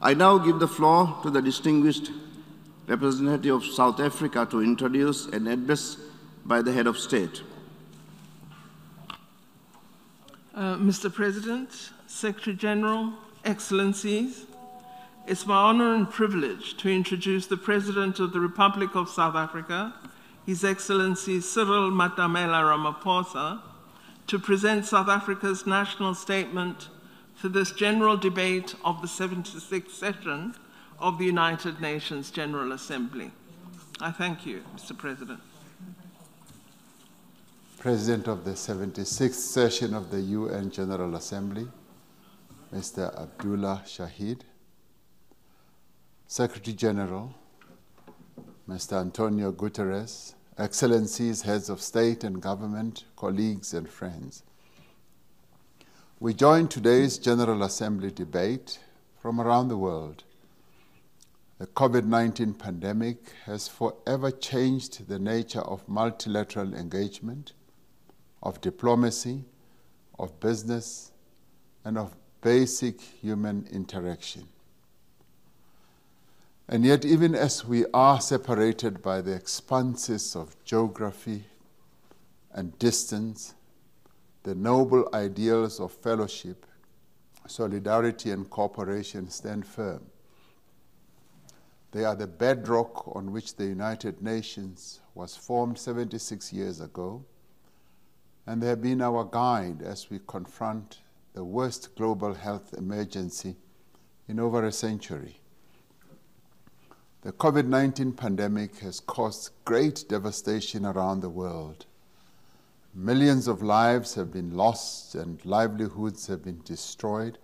I now give the floor to the distinguished representative of South Africa to introduce an address by the head of state. Mr. President, Secretary General, Excellencies, it's my honor and privilege to introduce the President of the Republic of South Africa, His Excellency Cyril Matamela Ramaphosa, to present South Africa's national statement for this general debate of the 76th session of the United Nations General Assembly. I thank you, Mr. President. President of the 76th session of the UN General Assembly, Mr. Abdullah Shahid, Secretary General, Mr. Antonio Guterres, Excellencies, Heads of State and Government, colleagues and friends. We join today's General Assembly debate from around the world. The COVID-19 pandemic has forever changed the nature of multilateral engagement, of diplomacy, of business, and of basic human interaction. And yet, even as we are separated by the expanses of geography and distance, the noble ideals of fellowship, solidarity, and cooperation stand firm. They are the bedrock on which the United Nations was formed 76 years ago, and they have been our guide as we confront the worst global health emergency in over a century. The COVID-19 pandemic has caused great devastation around the world. Millions of lives have been lost and livelihoods have been destroyed.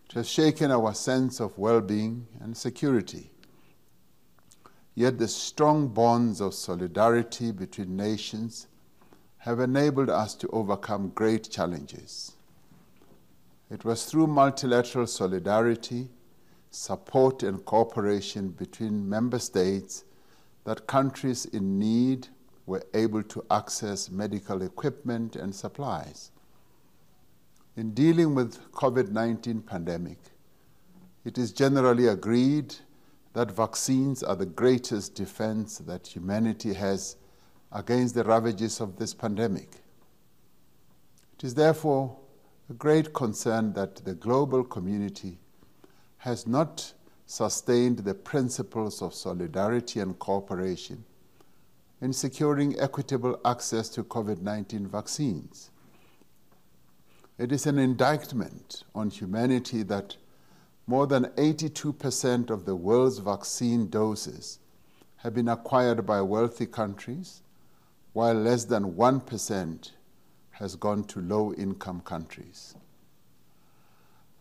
It has shaken our sense of well-being and security. Yet the strong bonds of solidarity between nations have enabled us to overcome great challenges. It was through multilateral solidarity, support and cooperation between member states that countries in need were able to access medical equipment and supplies. In dealing with COVID-19 pandemic, it is generally agreed that vaccines are the greatest defense that humanity has against the ravages of this pandemic. It is therefore a great concern that the global community has not sustained the principles of solidarity and cooperation in securing equitable access to COVID-19 vaccines. It is an indictment on humanity that more than 82% of the world's vaccine doses have been acquired by wealthy countries, while less than 1% has gone to low-income countries.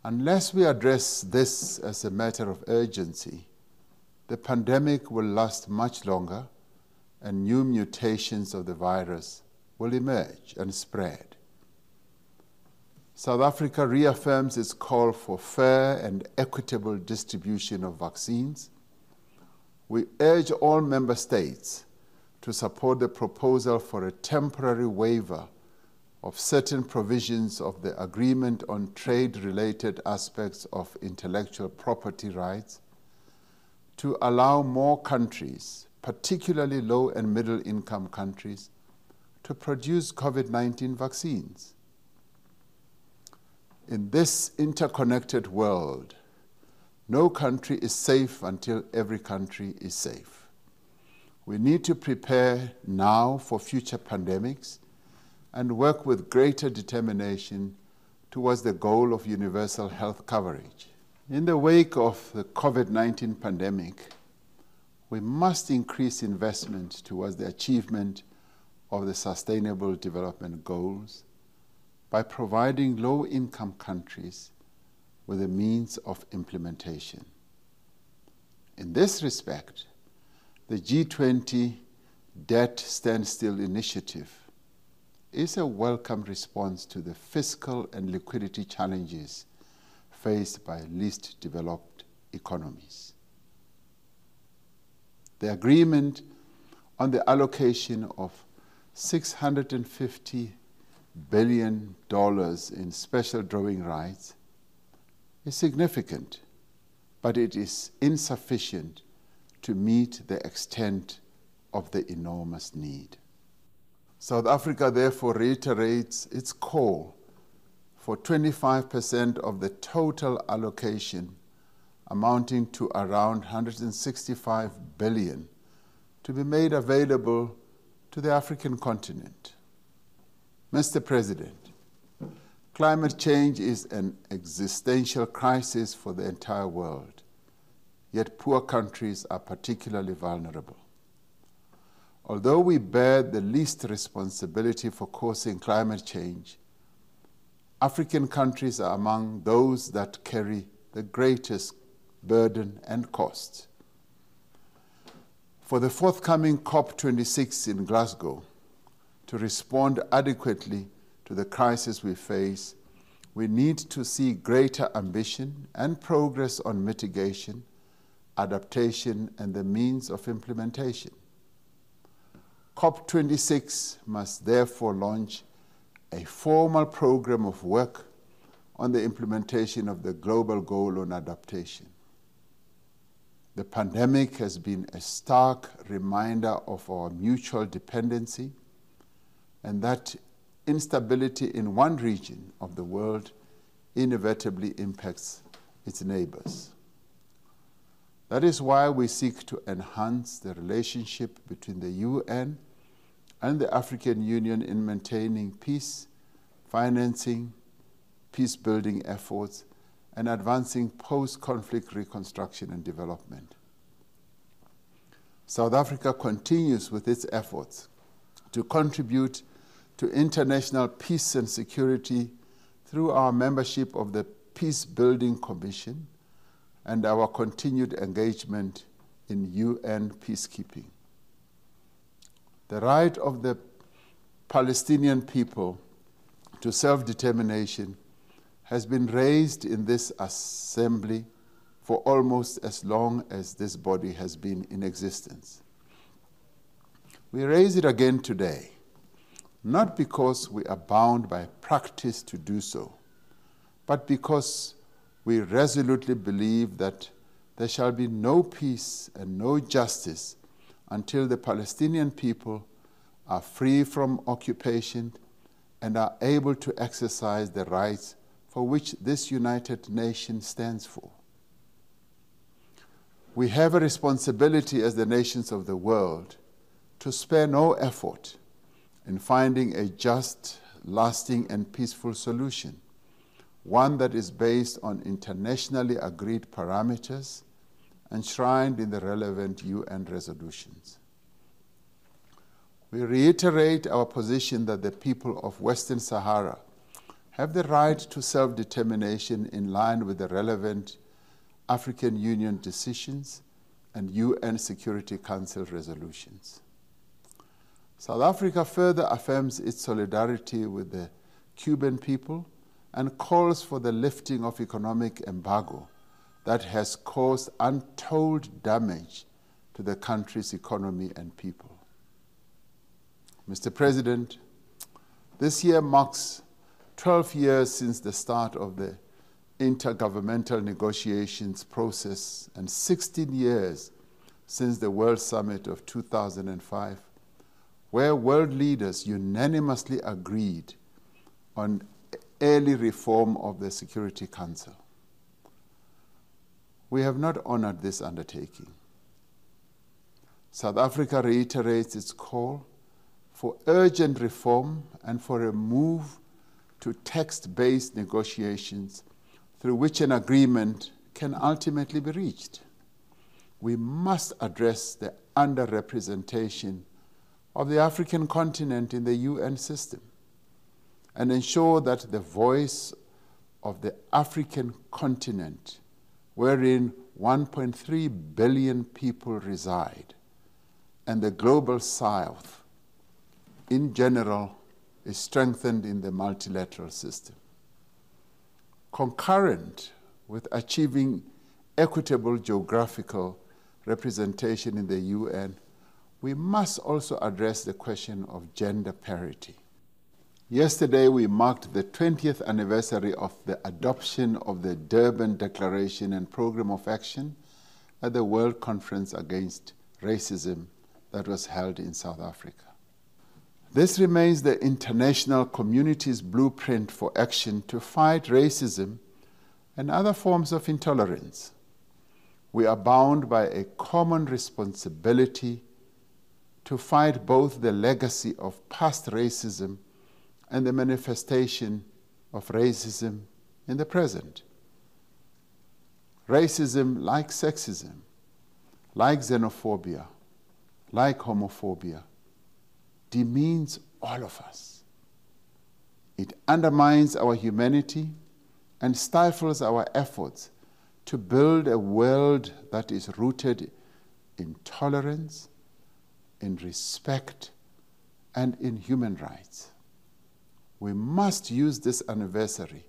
Unless we address this as a matter of urgency, the pandemic will last much longer and new mutations of the virus will emerge and spread. South Africa reaffirms its call for fair and equitable distribution of vaccines. We urge all member states to support the proposal for a temporary waiver of certain provisions of the Agreement on Trade-Related Aspects of Intellectual Property Rights to allow more countries, particularly low and middle-income countries, to produce COVID-19 vaccines. In this interconnected world, no country is safe until every country is safe. We need to prepare now for future pandemics and work with greater determination towards the goal of universal health coverage. In the wake of the COVID-19 pandemic, we must increase investment towards the achievement of the Sustainable Development Goals by providing low-income countries with a means of implementation. In this respect, the G20 Debt Standstill Initiative is a welcome response to the fiscal and liquidity challenges faced by least developed economies. The agreement on the allocation of $650 billion in special drawing rights is significant but it is insufficient to meet the extent of the enormous need. South Africa therefore reiterates its call for 25% of the total allocation, amounting to around 165 billion, to be made available to the African continent. Mr. President, climate change is an existential crisis for the entire world, yet poor countries are particularly vulnerable. Although we bear the least responsibility for causing climate change, African countries are among those that carry the greatest burden and cost. For the forthcoming COP26 in Glasgow, to respond adequately to the crisis we face, we need to see greater ambition and progress on mitigation, adaptation, and the means of implementation. COP26 must therefore launch a formal program of work on the implementation of the global goal on adaptation. The pandemic has been a stark reminder of our mutual dependency, and that instability in one region of the world inevitably impacts its neighbors. That is why we seek to enhance the relationship between the UN and the African Union in maintaining peace, financing peace-building efforts, and advancing post-conflict reconstruction and development. South Africa continues with its efforts to contribute to international peace and security through our membership of the Peace-Building Commission and our continued engagement in UN peacekeeping. The right of the Palestinian people to self-determination has been raised in this assembly for almost as long as this body has been in existence. We raise it again today, not because we are bound by practice to do so, but because we resolutely believe that there shall be no peace and no justice until the Palestinian people are free from occupation and are able to exercise the rights for which this United Nation stands for. We have a responsibility as the nations of the world to spare no effort in finding a just, lasting, and peaceful solution, one that is based on internationally agreed parameters enshrined in the relevant UN resolutions. We reiterate our position that the people of Western Sahara have the right to self-determination in line with the relevant African Union decisions and UN Security Council resolutions. South Africa further affirms its solidarity with the Cuban people and calls for the lifting of economic embargo that has caused untold damage to the country's economy and people. Mr. President, this year marks 12 years since the start of the intergovernmental negotiations process and 16 years since the World Summit of 2005, where world leaders unanimously agreed on early reform of the Security Council. We have not honored this undertaking. South Africa reiterates its call for urgent reform and for a move to text-based negotiations through which an agreement can ultimately be reached. We must address the underrepresentation of the African continent in the UN system and ensure that the voice of the African continent, wherein 1.3 billion people reside, and the global South in general is strengthened in the multilateral system. Concurrent with achieving equitable geographical representation in the UN, we must also address the question of gender parity. Yesterday, we marked the 20th anniversary of the adoption of the Durban Declaration and Program of Action at the World Conference Against Racism that was held in South Africa. This remains the international community's blueprint for action to fight racism and other forms of intolerance. We are bound by a common responsibility to fight both the legacy of past racism and the manifestation of racism in the present. Racism, like sexism, like xenophobia, like homophobia, demeans all of us. It undermines our humanity and stifles our efforts to build a world that is rooted in tolerance, in respect, and in human rights. We must use this anniversary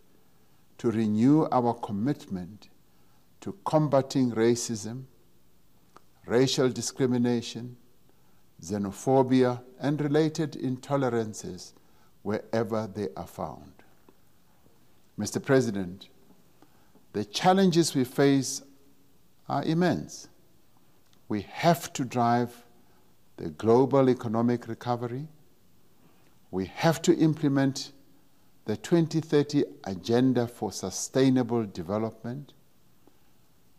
to renew our commitment to combating racism, racial discrimination, xenophobia, and related intolerances wherever they are found. Mr. President, the challenges we face are immense. We have to drive the global economic recovery. We have to implement the 2030 Agenda for Sustainable Development.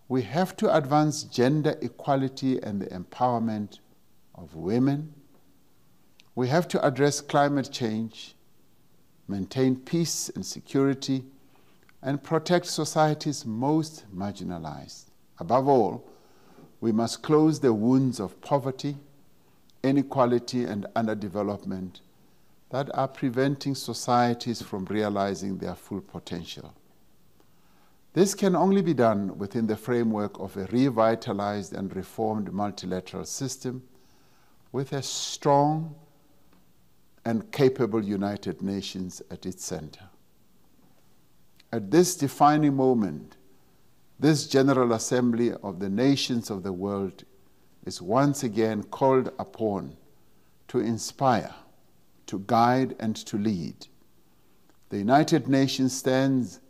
We have to advance gender equality and the empowerment of women. We have to address climate change, maintain peace and security, and protect society's most marginalized. Above all, we must close the wounds of poverty, inequality, and underdevelopment that are preventing societies from realizing their full potential. This can only be done within the framework of a revitalized and reformed multilateral system with a strong and capable United Nations at its center. At this defining moment, this General Assembly of the nations of the world is once again called upon to inspire, to guide, and to lead. The United Nations stands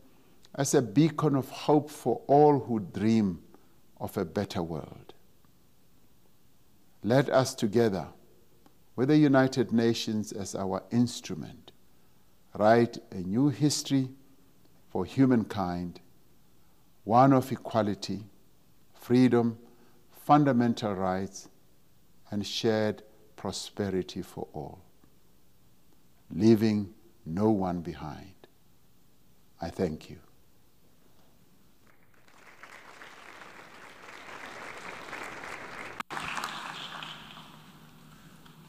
as a beacon of hope for all who dream of a better world. Let us together, with the United Nations as our instrument, write a new history for humankind, one of equality, freedom, fundamental rights, and shared prosperity for all, leaving no one behind. I thank you.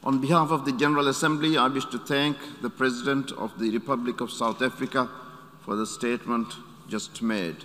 On behalf of the General Assembly, I wish to thank the President of the Republic of South Africa for the statement just made.